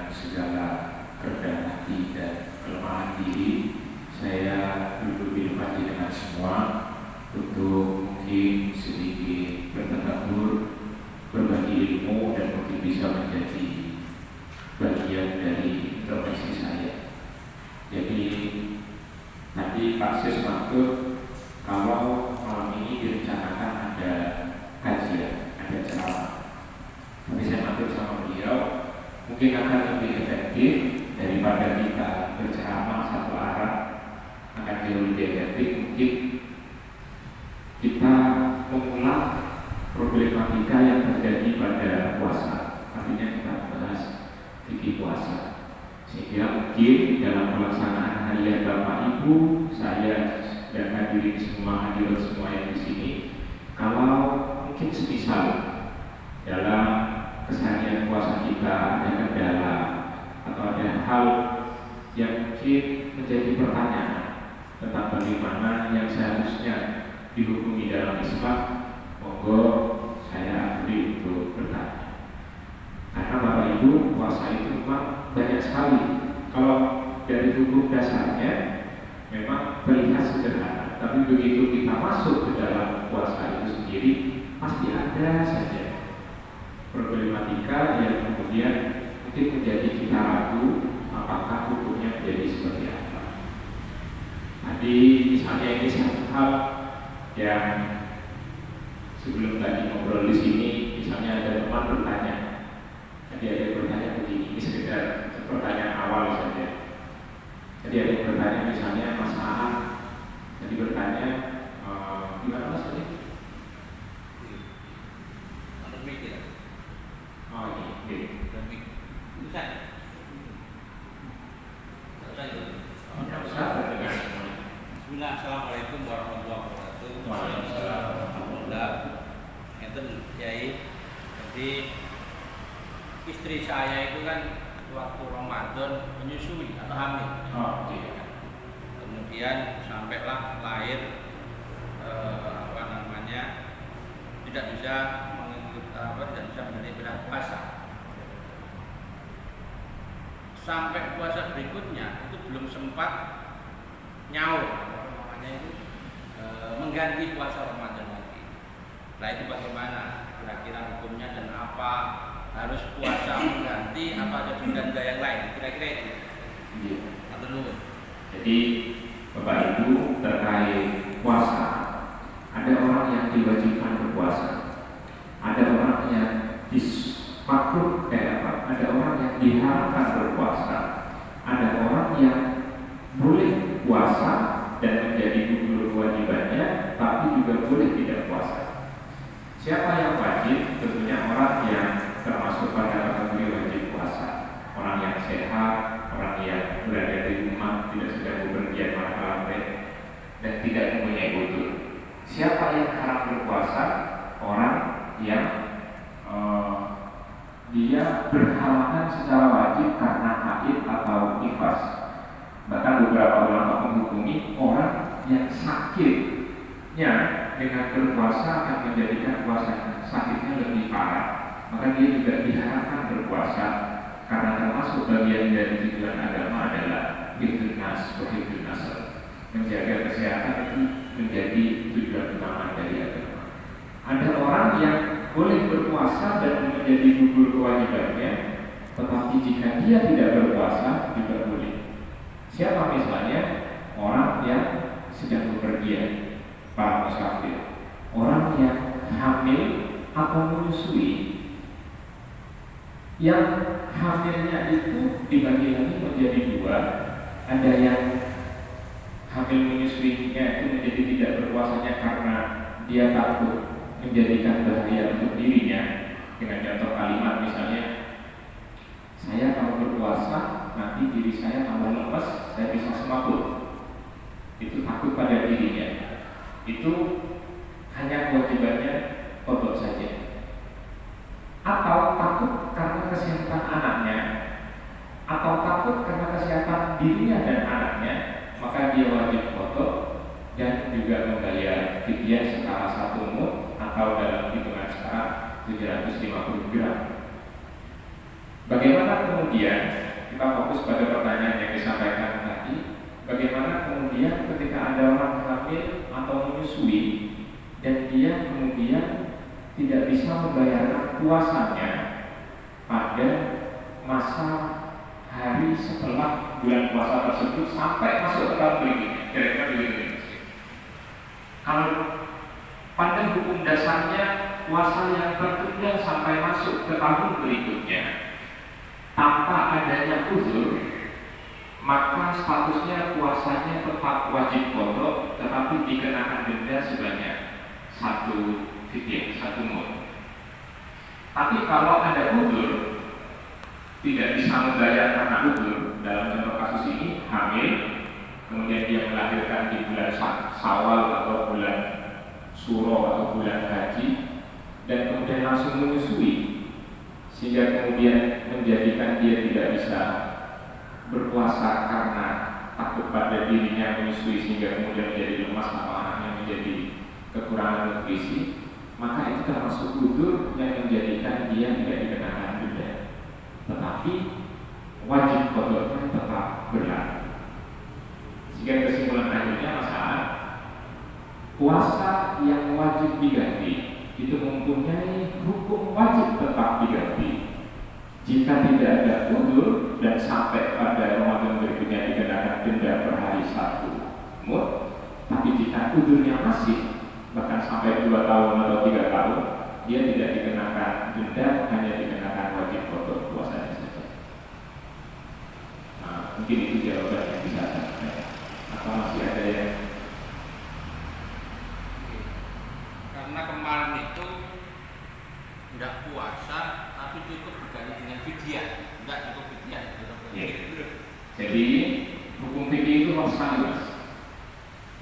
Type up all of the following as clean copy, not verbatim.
dengan segala kerendahan hati dan kelemahan diri, saya duduk di depan jenengan semua untuk mungkin sedikit bertadabbur, berbagi ilmu, dan mungkin bisa menjadi bagian dari profesi saya. Jadi nanti Pak Sis maksud kalau malam ini direncanakan ada kajian, ada ceramah. Tapi saya maksud sama beliau, mungkin akan lebih efektif daripada kita berceramah satu arah, akan jauh lebih efektif mungkin kita mengulang problematika yang terjadi pada puasa. Artinya kita membahas fikih puasa, sehingga mungkin dalam pelaksanaan harian Bapak Ibu, saya dan hadirin semua, hadirat semua yang di sini, kalau mungkin semisal dalam keseharian puasa kita ada kendala atau ada hal yang mungkin menjadi pertanyaan tentang bagaimana yang seharusnya dihukumi dalam Islam, monggo saya beri untuk bertanya. Karena Bapak Ibu, puasa itu memang banyak sekali. Kalau dari hukum dasarnya memang terlihat sederhana, tapi begitu kita masuk ke dalam puasa itu sendiri, pasti ada saja problematika yang kemudian mungkin menjadi kita ragu apakah hukumnya menjadi seperti apa. Tadi misalnya ini satu hal yang sebelum tadi ngobrol di sini, misalnya ada teman bertanya, tadi ada yang bertanya begini, ini sekedar pertanyaan awal saja. Jadi ada yang bertanya misalnya Mas Aan, tadi bertanya gimana Mas tadi? Oh ini, bisa. Bismillah, assalamualaikum warahmatullahi wabarakatuh. Waalaikumsalam. Alhamdulillah. Enten Kiai. Jadi istri saya itu kan waktu Ramadan menyusui atau hamil. Oh iya. Kemudian sampailah lahir tidak bisa tidak bisa menerima puasa. Sampai puasa berikutnya itu belum sempat nyaur, mengganti puasa Ramadan lagi. Nah itu bagaimana kira-kira hukumnya dan apa harus puasa mengganti apa ada pengganti yang lain? Kira-kira itu. Iya. Atau dulu. Jadi Bapak Ibu terkait puasa, ada orang yang diwajibkan berpuasa, ada orang yang ada orang yang diharamkan berpuasa, ada orang yang boleh puasa dan menjadi gugur kewajibannya, tapi juga boleh tidak puasa. Siapa yang wajib? Tentunya orang yang termasuk pada kategori wajib puasa, orang yang sehat, orang yang berada di rumah, tidak sedang bepergian malam dan tidak mempunyai uzur. Siapa yang haram berpuasa? Orang yang dia berhalangan secara wajib karena haid atau nifas. Bahkan beberapa ulama menghukumi orang yang sakitnya dengan berpuasa akan menjadikan puasa sakitnya lebih parah, maka dia juga diharamkan berpuasa karena termasuk bagian dari tujuan agama adalah hifdzun nas wa hifdzun nasl. Menjaga kesehatan itu menjadi tujuan utama dari agama. Ada orang yang boleh berpuasa dan menjadi gugur kewajibannya, tetapi jika dia tidak berpuasa juga boleh. Siapa misalnya? Orang yang sedang bepergian, para musafir, orang yang hamil atau menyusui. Yang hamilnya itu dibagi lagi menjadi dua. Ada yang hamil menyusuinya itu menjadi tidak berpuasanya karena dia takut menjadikan bahaya untuk dirinya. Dengan contoh kalimat misalnya, saya kalau berpuasa nanti diri saya tambah lemas, saya bisa semaput. Itu takut pada dirinya. Itu hanya kewajibannya kodok saja. Atau takut karena kesehatan anaknya, atau takut karena kesehatan dirinya dan anaknya, maka dia wajib kodok dan juga membayar fidyah setara 1 mud atau dalam hitungan sekarang 750 gram. Bagaimana kemudian kita fokus pada pertanyaan yang disampaikan tadi? Bagaimana kemudian ketika ada orang hamil atau menyusui dan dia kemudian tidak bisa membayarkan puasanya pada masa hari setelah bulan puasa tersebut sampai masuk ke tahun berikutnya, kira-kira begitu. Kalau pada hukum dasarnya puasa yang tertunda sampai masuk ke tahun berikutnya tanpa adanya uzur, maka statusnya puasanya tetap wajib qadha, tetapi dikenakan denda sebanyak 1 fidyah, 1 mud. Tapi kalau ada uzur, tidak bisa membayar karena uzur, dalam contoh kasus ini hamil, kemudian dia melahirkan di bulan Syawal atau bulan Suro atau bulan Haji, dan kemudian langsung menyusui, sehingga kemudian menjadikan dia tidak bisa berpuasa karena takut pada dirinya menyusui sehingga kemudian menjadi lemas atau anaknya menjadi kekurangan nutrisi, maka itu termasuk uzur yang menjadikan dia tidak dikenakan denda, tetapi wajib qadha tetap berlaku. Sehingga kesimpulan akhirnya masalah puasa yang wajib diganti itu mempunyai hukum wajib tetap diganti. Jika tidak ada uzur dan sampai pada Ramadan berikutnya dikenakan denda per hari 1 mud, tapi jika uzurnya masih bahkan sampai 2 tahun atau 3 tahun, dia tidak dikenakan denda, hanya dikenakan wajib qadha puasanya saja. Nah, mungkin itu jawaban yang bisa saya sampaikan. Atau masih ada yang? Karena kemarin itu tidak puasa, tapi cukup diganti dengan fidyah, tidak cukup fidyah. Ya. Jadi hukum fikih itu luas sekali, Mas.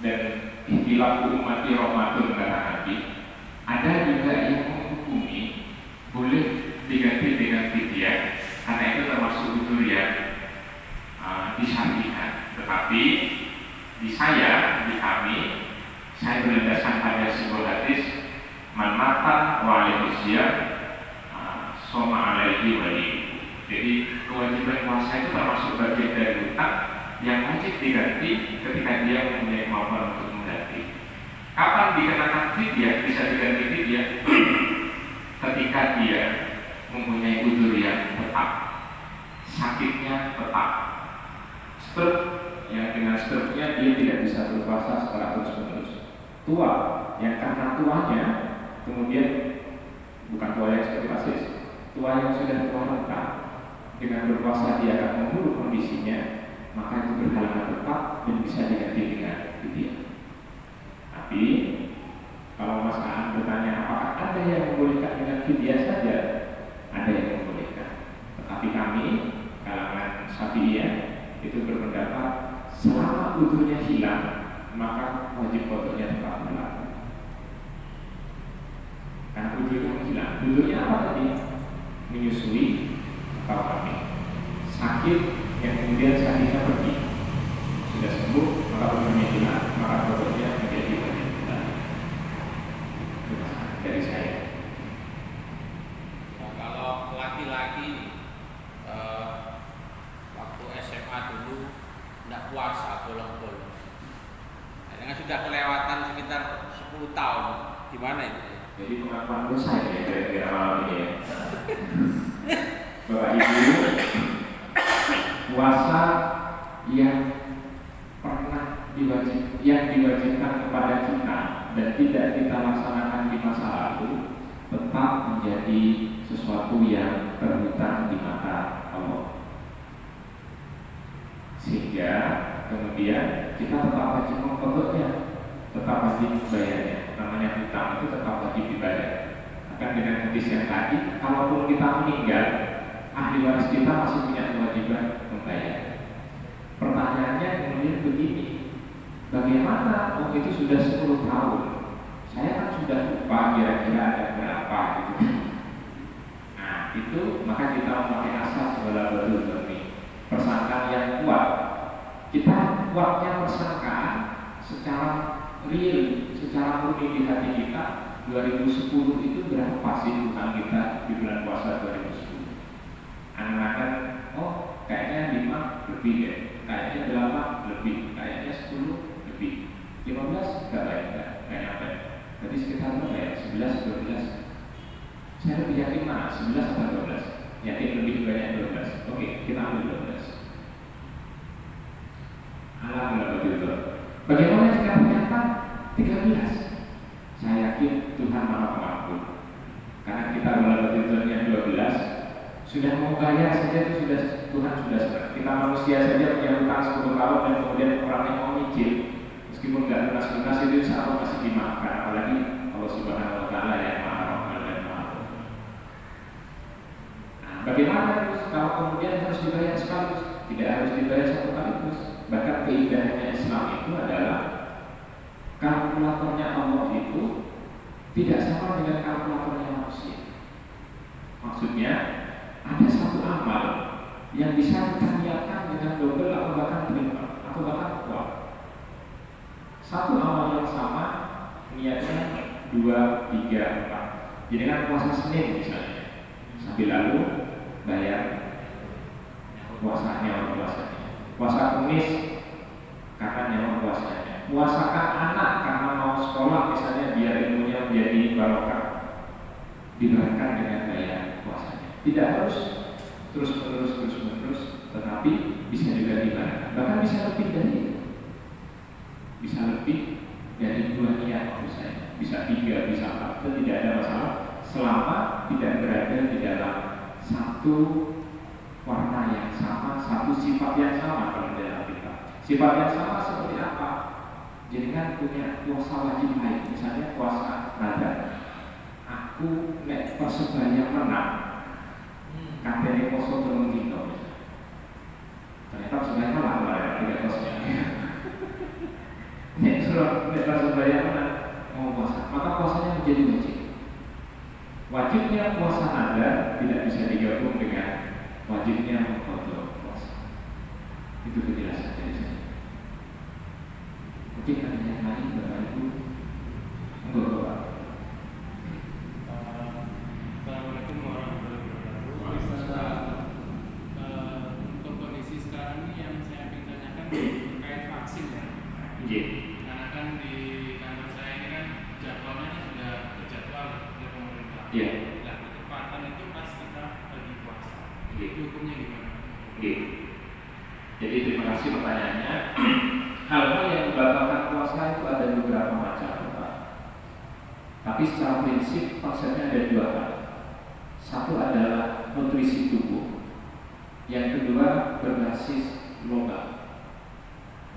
Dan istilah ummati Ramadan kata Nabi, ada juga yang menghukumi boleh diganti dengan fidyah, karena itu termasuk uzur yang disyariatkan. Tetapi di kami, saya berlandaskan pada sebuah hadis, man mata wa alaihi siyam soma alaihi wali. Jadi kewajiban puasa itu termasuk bagian dari hutang yang wajib diganti ketika dia mempunyai kemampuan untuk mengganti. Kapan dikenakan fidyah? Bisa diganti fidyah ketika dia mempunyai uzur yang tetap, sakitnya tetap, stroke, yang dengan stroke-nya dia tidak bisa berpuasa secara terus-menerus, tua, yang karena tuanya kemudian bukan tua yang seperti kasus, tua yang sudah tua renta, dengan berpuasa dia akan memburuk kondisinya, maka itu berhalangan tetap dan bisa diganti dengan fidyah. Tapi kalau Mas Aan bertanya apakah ada yang membolehkan dengan fidyah saja, ada yang membolehkan. Tetapi kami kalangan Syafi'iyah itu berpendapat selama uzurnya hilang, maka wajib qadhanya tetap berlaku. Karena uzurnya hilang. Uzurnya apa tadi? Menyusui atau hamil, sakit yang kemudian sakitnya pergi, sudah sembuh, maka uzurnya hilang, maka qadhanya menjadi wajib berlaku. Dari saya. Nah, kalau laki-laki waktu SMA dulu tidak puasa bolong-bolong, dengan sudah kelewatan sekitar 10 tahun, gimana itu? Jadi pengakuan dosa ya kira-kira malam ini ya. Bapak Ibu, puasa yang pernah diwajibkan kepada kita dan tidak kita laksanakan di masa lalu tetap menjadi sesuatu yang terhutang di mata Allah. Sehingga kemudian kita tetap wajib mengqadhanya, tetap wajib membayarnya. Namanya hutang itu tetap wajib dibayar. Akan dengan hadis yang tadi, kalaupun kita meninggal, ahli waris kita masih punya kewajiban membayar. Pertanyaannya kemudian begini, bagaimana itu sudah 10 tahun? Saya kan sudah lupa kira-kira ada berapa gitu. Nah itu maka kita memakai asas wala badul demi persangkaan yang kuat. Kita kuatnya persangkaan secara real, secara murni di hati kita. 2010 itu berapa sih hutang kita di bulan puasa 2010? Anak-anak oh kayaknya 5 lebih deh, kayaknya 8 lebih, kayaknya 10 lebih, 15 enggak baik, enggak nyampe. Jadi sekitar berapa ya? 11, 12. Saya lebih yakin mana? 11 atau 12? Yakin lebih banyak 12. Oke, kita ambil 12. Alhamdulillah begitu. Bagaimana jika ternyata 13? Saya yakin Tuhan Maha Pengampun. Karena kita mulai bertujuannya 12, sudah mau bayar saja itu Tuhan sudah senang. Kita manusia saja punya hutang 10 tahun dan kemudian orang yang mau nyicil, meskipun nggak lunas-lunas itu insya Allah masih dimaafkan. Apalagi Allah Subhanahu Wa Taala yang Maha Rahman dan Maha Pengampun. Nah, bagaimana terus kalau kemudian harus dibayar sekaligus? Tidak harus dibayar satu kaligus. Bahkan keindahannya Islam itu adalah kalkulatornya Allah itu tidak sama dengan kalkulatornya manusia. Maksudnya ada satu amal yang bisa kita niatkan dengan double atau bahkan triple atau bahkan kuat. Satu amal yang sama niatnya 2, 3, 4. Jadi kan puasa Senin misalnya, sambil lalu bayar puasanya, puasa Kamis karena nyawa puasanya, puasakan anak karena mau sekolah misalnya biar ilmunya menjadi barokah, dibayarkan dengan bayar puasanya. Tidak harus terus menerus, tetapi bisa juga dibayar. Bahkan bisa lebih dari itu. Bisa lebih dari 2 niat maksud saya. Bisa 3, bisa 4, itu tidak ada masalah selama tidak berada di dalam satu warna yang sama, satu sifat yang sama. Kalau dalam kita sifat yang sama seperti apa? Jadi kan punya puasa wajib lain, misalnya puasa Ramadan. Aku nek Persebaya menang, katanya poso telung dino. Ternyata Persebaya menang lah, tidak posnya. Nek Persebaya menang mau puasa, maka puasanya menjadi wajib. Wajibnya puasa Ramadan tidak bisa digabung dengan wajibnya mengkodok puasa. Itu penjelasan dari saya. Mungkin ada yang lain, Bapak Ibu. Enggak, Bapak. Assalamualaikum warahmatullahi wabarakatuh. Untuk kondisi sekarang ini yang saya ingin tanyakan terkait vaksin ya. Karena kan di kantor saya ini kan jadwalnya sudah terjadwal oleh pemerintah. Nah, ketepatan itu pas kita lagi puasa. Itu hukumnya gimana? Jadi terima kasih pertanyaannya. Hal-hal yang membatalkan puasa itu ada beberapa macam, Pak. Tapi secara prinsip konsepnya ada 2 hal. Satu adalah nutrisi tubuh, yang kedua berbasis lubang.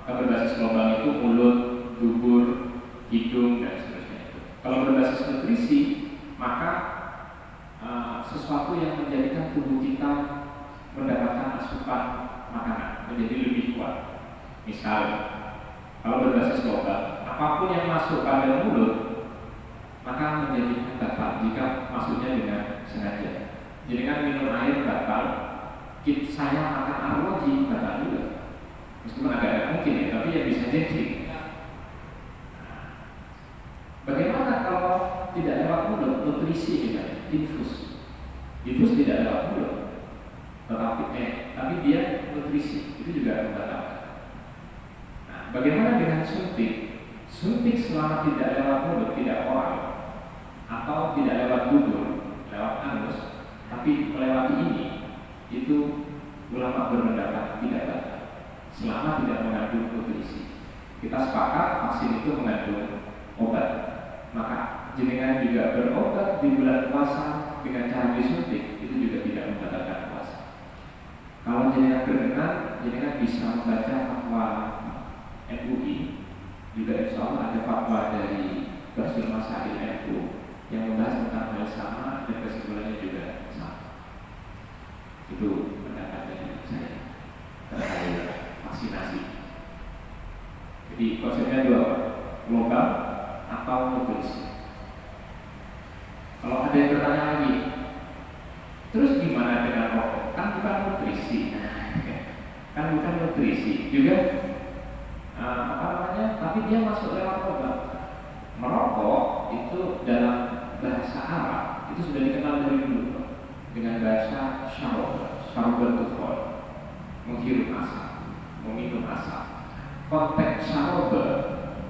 Maka berbasis lubang itu mulut, dubur, hidung dan seterusnya itu. Kalau berbasis nutrisi, maka sesuatu yang menjadikan tubuh kita mendapatkan asupan makanan menjadi lebih kuat. Misal, kalau berbasis lubang, apapun yang masuk pada mulut maka menjadikan batal jika masuknya dengan sengaja. Jadi kan minum air batal, saya makan arloji batal juga. Meskipun agak mungkin ya, tapi ya bisa jadi. Bagaimana kalau tidak lewat mulut, nutrisi misalnya, infus tidak lewat mulut, tapi dia nutrisi, itu juga membatalkan. Nah, bagaimana dengan suntik? Suntik selama tidak lewat mulut, tidak oral, atau tidak lewat dubur, lewat anus, tapi melewati ini, itu ulama berpendapat tidak batal selama tidak mengandung nutrisi. Kita sepakat vaksin itu mengandung obat, maka jenengan juga berobat di bulan puasa dengan cara disuntik, itu juga tidak membatalkan puasa. Kalau jenengan berkenan, jenengan bisa membaca fatwa MUI, juga insya Allah ada fatwa dari Basul Masail NU yang membahas tentang hal sama dan kesimpulannya juga sama. Itu pendapat dari saya terkait vaksinasi. Jadi konsepnya 2, lubang atau nutrisi. Kalau ada yang bertanya lagi, terus gimana dengan rokok? Kan bukan nutrisi, juga tapi dia masuk lewat obat. Merokok itu dalam bahasa Arab itu sudah dikenal dari dulu dengan bahasa syarab. syarban tukhol, menghirup asap, meminum asap. Konteks syaraba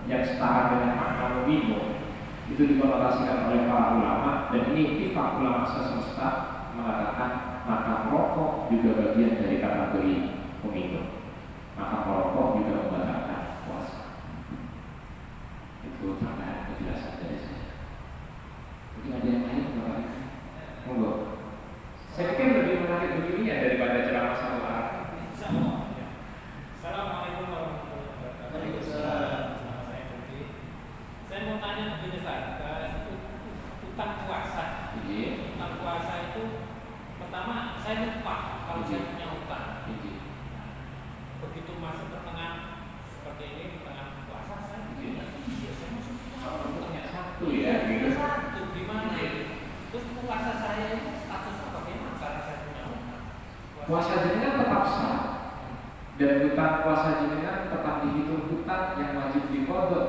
yang setara dengan makna meminum itu dikonotasikan oleh para ulama, dan ini ittifaq ulama semesta mengatakan maka merokok juga bagian dari kategori meminum, maka merokok juga membatalkan puasa. Itu tambahan penjelasan dari saya. Mungkin ada yang lain Bapak? Monggo. Saya pikir lebih menarik begini ya daripada ceramah satu arah. Assalamualaikum warahmatullahi wabarakatuh. Waalaikumsalam. Saya Budi. Saya mau tanya begini Ustaz, utang puasa. Utang puasa itu pertama saya lupa kalau saya punya utang. Begitu masuk ke tengah seperti ini di tengah puasa saya saya masuk Hanya satu ya, gitu. satu gimana ini? Terus puasa saya itu statusnya bagaimana karena saya punya utang? Puasa jenengan tetap sah, dan hutang puasa jenengan tetap dihitung hutang yang wajib diqadha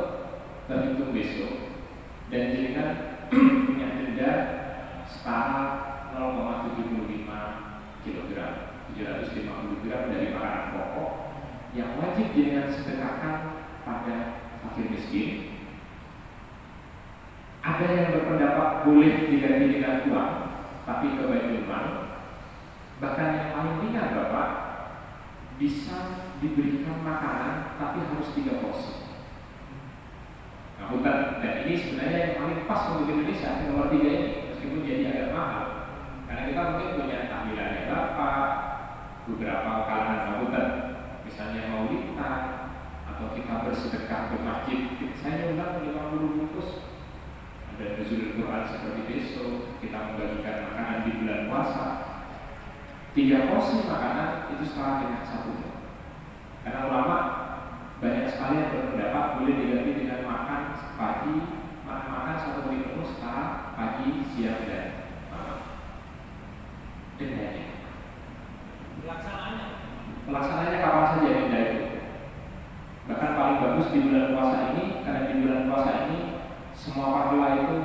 terhitung besok, dan jenengan punya denda setara 0,75 kg, 750 gram dari makanan pokok yang wajib jenengan sedekahkan pada fakir miskin. Ada yang berpendapat boleh diganti dengan uang, tapi ke baitul mal. Bahkan yang paling ringan Bapak, bisa diberikan makanan tapi harus 3 porsi. Nah, bukan, dan ini sebenarnya yang paling pas untuk Indonesia, yang nomor 3 ini, meskipun jadi agak mahal. Karena kita mungkin punya tahlilannya Bapak, beberapa kalangan kabupaten, misalnya maulidan, atau kita bersedekah ke masjid. Saya undang 50 bungkus. Ada nuzul Quran seperti besok, kita membagikan makanan di bulan puasa. 3 porsi makanan itu setara dengan 1 menu. Karena ulama banyak sekali yang berpendapat boleh diganti dengan makan pagi, makan 1 kali penuh setara pagi, siang, dan malam. Dendanya. Pelaksananya kapan saja denda itu. Bahkan paling bagus di bulan puasa ini, karena di bulan puasa ini semua pahala itu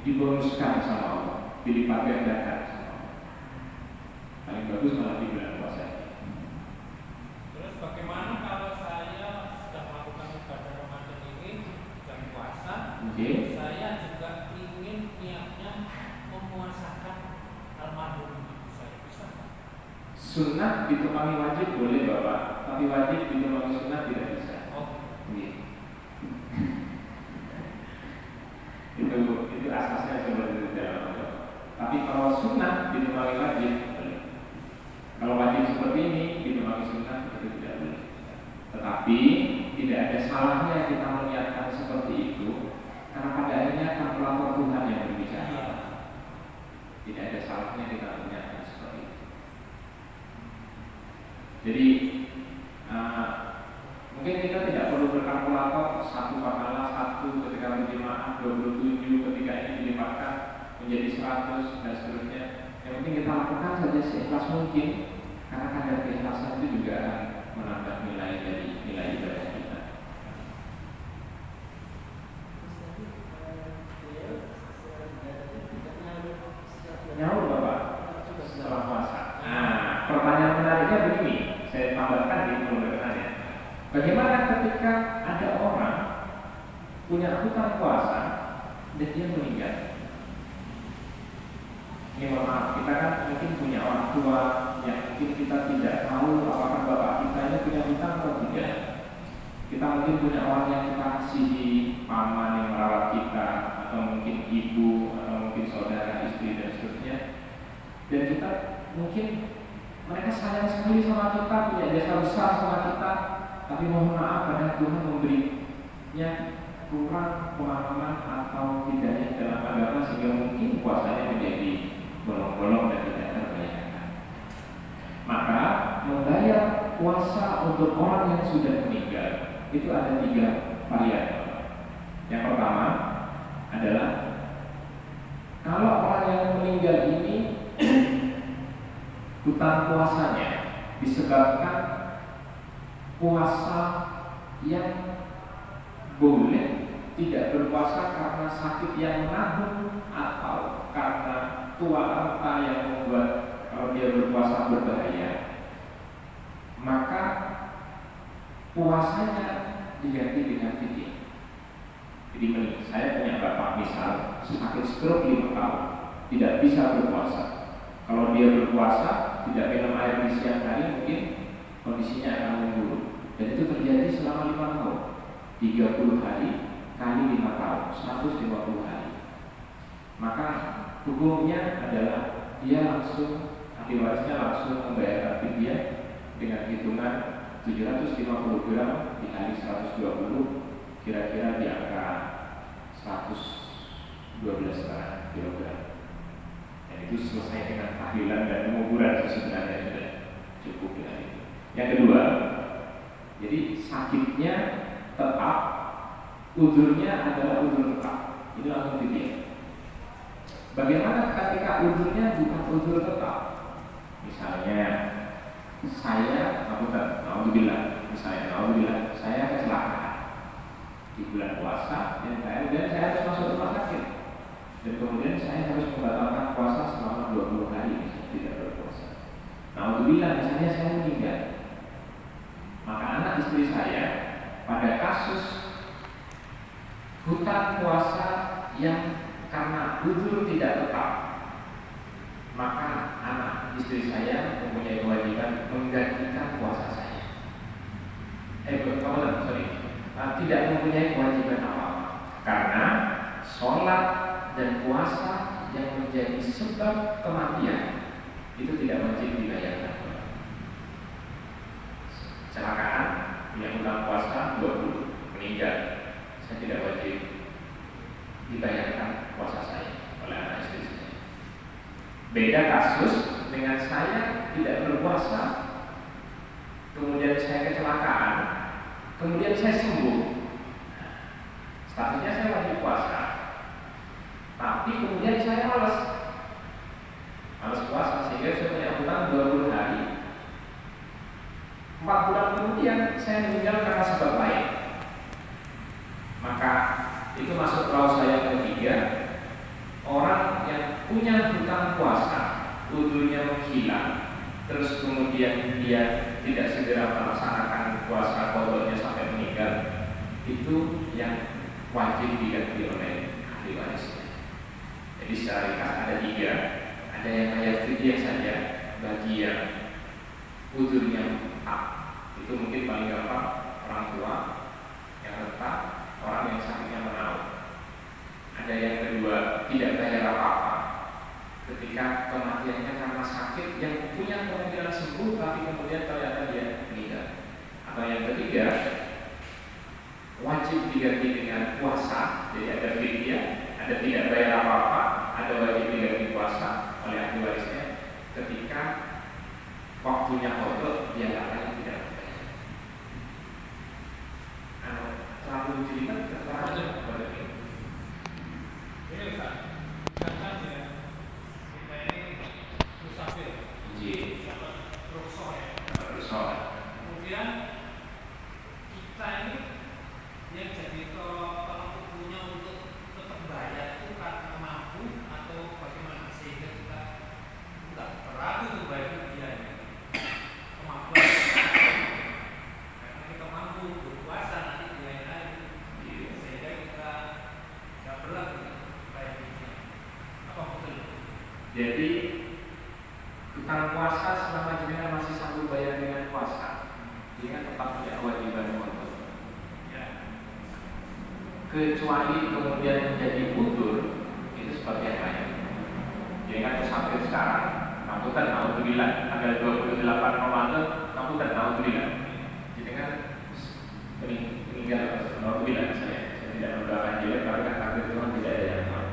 dibonuskan sama Allah, dilipat gandakan sama Allah. Paling bagus malah di bulan puasa ini. Terus bagaimana kalau saya sudah melakukan ibadah Ramadan ini dan puasa, saya juga ingin niatnya memuasakan almarhum ibu saya, bisa nggak? Sunnah ditemani wajib boleh Bapak, tapi wajib ditemani sunnah tidak bisa. Itu asasnya seperti itu dalam agama. Tapi kalau sunnah ditemani wajib boleh. Kalau wajib seperti ini ditemani sunnah itu tidak boleh. Tetapi tidak ada salahnya kita meniatkan seperti itu, karena pada akhirnya akan pelapor Tuhan yang berbicara. Tidak ada salahnya kita meniatkan seperti itu. Jadi mungkin kita tidak perlu berkalkulator 1 pahala 1 ketika berjemaah, 27 ketika ini dilipatkan menjadi 100 dan seterusnya. Yang penting kita lakukan saja seikhlas mungkin, karena kadar keikhlasan itu juga akan menambah nilai dari nilai ibadah kita. Nyaur Bapak setelah puasa. Nah, pertanyaan menariknya begini, saya tambahkan di pertanyaannya. Bagaimana ketika ada orang punya hutang puasa dan dia meninggal? Ini mohon maaf, kita kan mungkin punya orang tua yang mungkin kita tidak tahu apakah bapak kita ini punya hutang atau tidak. Kita mungkin punya orang yang kita kasihi, paman yang merawat kita, atau mungkin ibu, atau mungkin saudara, istri, dan seterusnya. Dan kita mungkin mereka sayang sekali sama kita, punya jasa besar sama kita, tapi mohon maaf karena Tuhan memberinya kurang pemahaman atau hidayah dalam agama sehingga mungkin puasanya menjadi bolong-bolong dan tidak terbayarkan. Maka membayar puasa untuk orang yang sudah meninggal itu ada 3 varian. Yang pertama adalah kalau orang yang meninggal ini hutang puasanya disebabkan puasa yang boleh tidak berpuasa karena sakit yang menahun atau karena tua renta yang membuat kalau dia berpuasa berbahaya, maka puasanya diganti dengan fidyah. Jadi saya punya bapak misal sakit stroke 5 tahun, tidak bisa berpuasa. Kalau dia berpuasa, tidak minum air di siang hari, mungkin kondisinya akan memburuk. Dan itu terjadi selama 5 tahun, 30 hari kali 5 tahun, 150 hari. Maka hukumnya adalah dia langsung, ahli warisnya langsung membayar fidyah dengan hitungan 750 gram dikali 120, kira-kira di angka 112,5 kilogram. Dan itu selesai dengan tahlilan dan penguburan, sebenarnya sudah cukup dengan itu. Yang kedua, jadi sakitnya tetap, udurnya adalah udur tetap, itu langsung fidyah. Bagaimana ketika udurnya bukan udur tetap? Misalnya saya, alhamdulillah, saya kecelakaan di bulan puasa dan saya harus masuk rumah sakit, dan kemudian saya harus membatalkan puasa selama 20 hari, misalnya tidak berpuasa. Alhamdulillah, misalnya saya meninggal, maka anak istri saya pada kasus hutang puasa yang karena udzur tidak tetap, maka anak istri saya mempunyai kewajiban menggantikan puasa saya. Tidak mempunyai kewajiban apa-apa, karena sholat dan puasa yang menjadi sebab kematian itu tidak wajib dibayarkan. Kecelakaan, punya hutang puasa 20, meninggal, saya tidak wajib dibayarkan puasa saya oleh anak istri saya. Beda kasus dengan saya tidak berpuasa, kemudian saya kecelakaan, kemudian saya sembuh, statusnya saya wajib puasa, tapi kemudian saya malas puasa sehingga saya punya hutang 20 hari. 4 bulan kemudian saya meninggal karena sebab lain, maka itu masuk klausa yang ketiga. Orang yang punya hutang puasa, udurnya menghilang, terus kemudian dia tidak segera melaksanakan puasa qadanya sampai meninggal, itu yang wajib diganti oleh ahli warisnya. Jadi secara ringkas ada 3, ada yang bayar fidyah saja bagi yang udurnya tetap, itu mungkin paling gampang orang tua yang tetap, orang yang sakitnya menaun. Ada yang kedua, tidak bayar apa-apa ketika kematiannya karena sakit yang punya kemungkinan sembuh, tapi kemudian ternyata dia meninggal. Atau yang ketiga, wajib diganti dengan puasa, jadi ada fidyah, ada tidak bayar apa-apa, ada wajib diganti puasa oleh ahli warisnya ketika waktunya qada dia akan tidak bayar. Terlalu jelimet, Ini Ustaz, misalkan ya, kita ini musafir, dapat rukhsah ya. Kemudian kita ini yang jadi tolak ukurnya untuk tetap bayar itu karena mampu atau bagaimana, sehingga kita tidak terlalu untuk bayar fidyah ini. Kemampuan karena kita mampu berpuasa nanti di lain hari, sehingga kita tidak berat bayar fidyah. Apa betul? Jadi hutang puasa selama jenengan masih sanggup bayar dengan puasa, dia tetap punya kewajiban untuk. Kecuali kemudian menjadi udzur, itu seperti yang lain. Jangan musafir sekarang, rambutan alhamdulillah tanggal 28 Ramadan, rambutan alhamdulillah. Jangan meninggal alhamdulillah, saya tidak mendoakan jelek, tapi kan takdir Tuhan tidak ada yang tahu.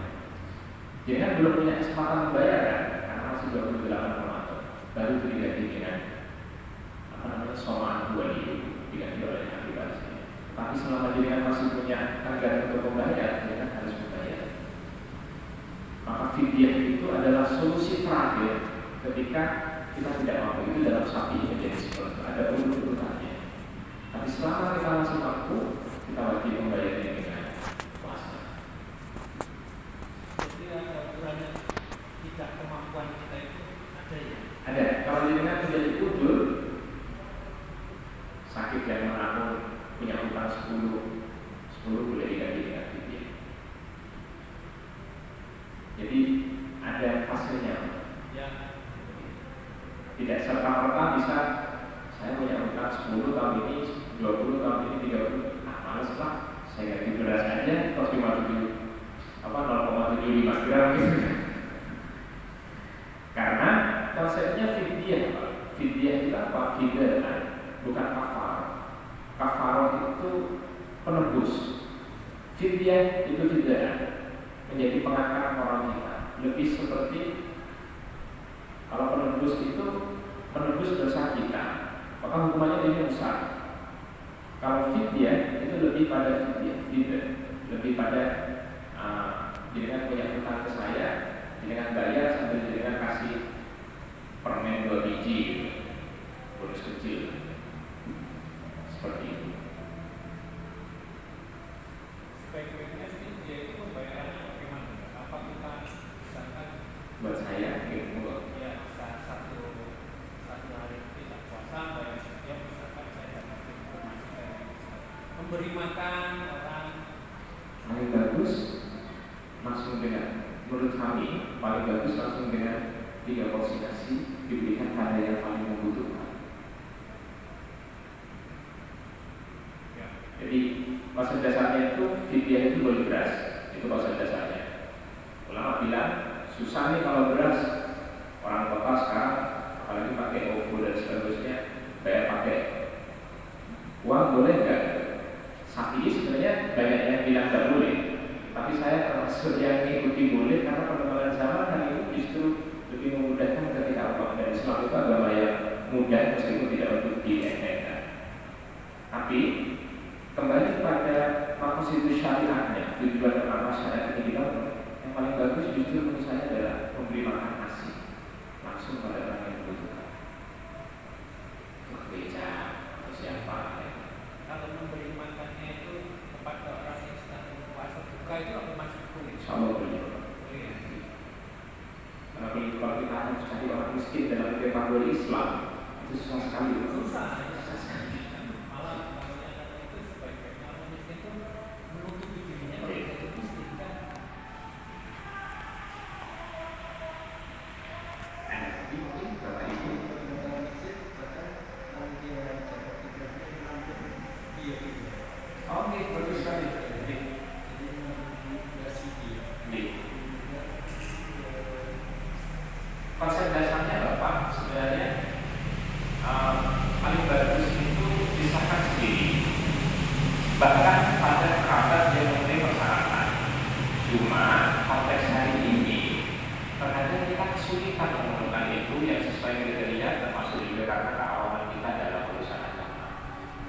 Jangan belum punya kesempatan membayar kan, karena masih 28 Ramadan, baru itu diganti dengan somaan 2 diganti oleh ahli warisnya. Tapi selama jenengan masih punya anggaran untuk membayar, jenengan harus membayar. Maka fidyah itu adalah solusi terakhir ketika kita tidak mampu. Itu dalam sapi menjadi seperti itu, ada urut-urutannya. Tapi selama kita masih mampu, kita wajib membayarnya dengan puasa. Jadi ada ukurannya, tidak kemampuan kita itu ada ya. serta-merta bisa saya punya utang 10 tahun ini, 20 tahun ini, 30. Males lah, saya ganti beras aja, terus 0,75 gram gitu. Karena konsepnya fidyah, Pak. Fidyah itu apa? Fidyah, bukan kafar. Kafaroh itu penebus. Fidyah itu fidyah, menjadi pengantar moral kita. Lebih seperti kalau penebus itu menebus dosa kita, maka hukumannya lebih besar. Kalau fidyah itu lebih pada fidyah, lebih pada jenengan punya hutang ke saya, jenengan bayar sambil jenengan kasih permen 2 biji, bonus kecil, seperti itu. Sebaik-baiknya sih dia itu pembayarannya bagaimana? Apa kita misalkan Buat saya, gitu. ya satu hari tidak puasa bayar setiap misalkan saya dapat informasi dari memberi makan orang. Paling bagus langsung dengan, menurut kami paling bagus langsung dengan 3 porsi nasi diberikan pada yang paling membutuhkan. Ya. Jadi konsep dasarnya itu fidyah itu boleh beras, itu konsep dasarnya. Ulama bilang susah nih kalau beras, orang kota sekarang apalagi pakai OVO dan seterusnya, bayar pakai uang boleh nggak? Sapi sebenarnya banyak yang bilang nggak boleh, tapi saya termasuk yang mengikuti boleh karena perkembangan zaman hari ini justru lebih memudahkan ketika Allah dan Islam itu agama yang mudah meskipun tidak untuk diendengkan. Tapi kembali pada maksud syariatnya, tujuan utama syariat ini dibangun, yang paling bagus justru menurut saya adalah memberi makan nasi langsung pada orang yang membutuhkan. Ke gereja atau siapa? Kalau memberi makannya itu kepada orang yang sedang berpuasa buka itu apa masuk boleh? Sama boleh. Kalau kita harus cari orang miskin dalam kategori Islam itu susah sekali. Susah sekali. Malah namanya itu sebaik-baiknya orang miskin itu menutupi dirinya kalau jadi miskin kan. Jadi mungkin Bapak Ibu oke, bagus sekali. Konsep dasarnya apa? Sebenarnya paling bagus itu disahkan sendiri. Bahkan pada kerabat yang memenuhi persyaratan. Cuma konteks hari ini terkadang kita kesulitan menemukan itu yang sesuai kriteria, termasuk juga karena keawaman kita dalam urusan agama.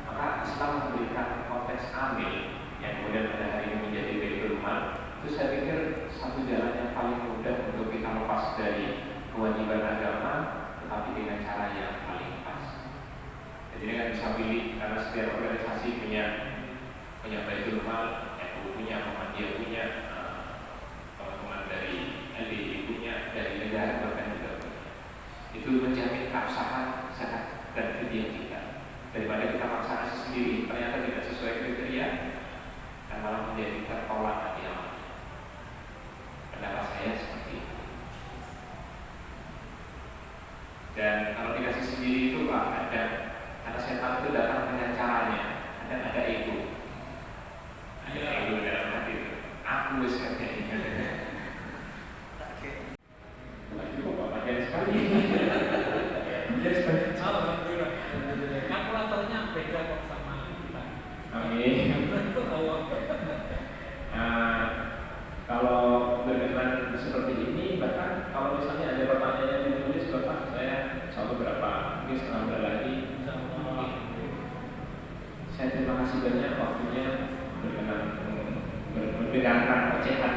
Maka Islam memberikan konteks amil yang kemudian pada hari ini menjadi baitul mal. Itu saya pikir satu jalan yang paling mudah untuk kita lepas dari kewajiban agama, tetapi dengan cara yang paling pas. Jadi dengan bisa pilih karena setiap organisasi punya baitul mal, NU punya, Muhammadiyah punya, teman-teman dari LDI punya, dari negara bahkan juga punya. Itu menjamin keabsahan zakat dan fidyah kita. Daripada kita paksa nasi sendiri, ternyata tidak sesuai kriteria dan malah menjadi tertolak nanti amat. Pendapat saya seperti itu. Dan kalau dikasih sendiri itu Pak, karena setan itu datang dengan caranya, ada ego. Ada ego dalam hati itu. Aku bisa kayak ini. Lagi Bapak panjang sekali. Alhamdulillah. Kalkulatornya beda kok sama kita. Amin. Kalau berkenan seperti ini, bahkan kalau misalnya ada pertanyaan yang ditulis, Bapak saya satu berapa, mungkin setengah bulan lagi. Saya terima kasih banyak waktunya berkenan mendengarkan ocehan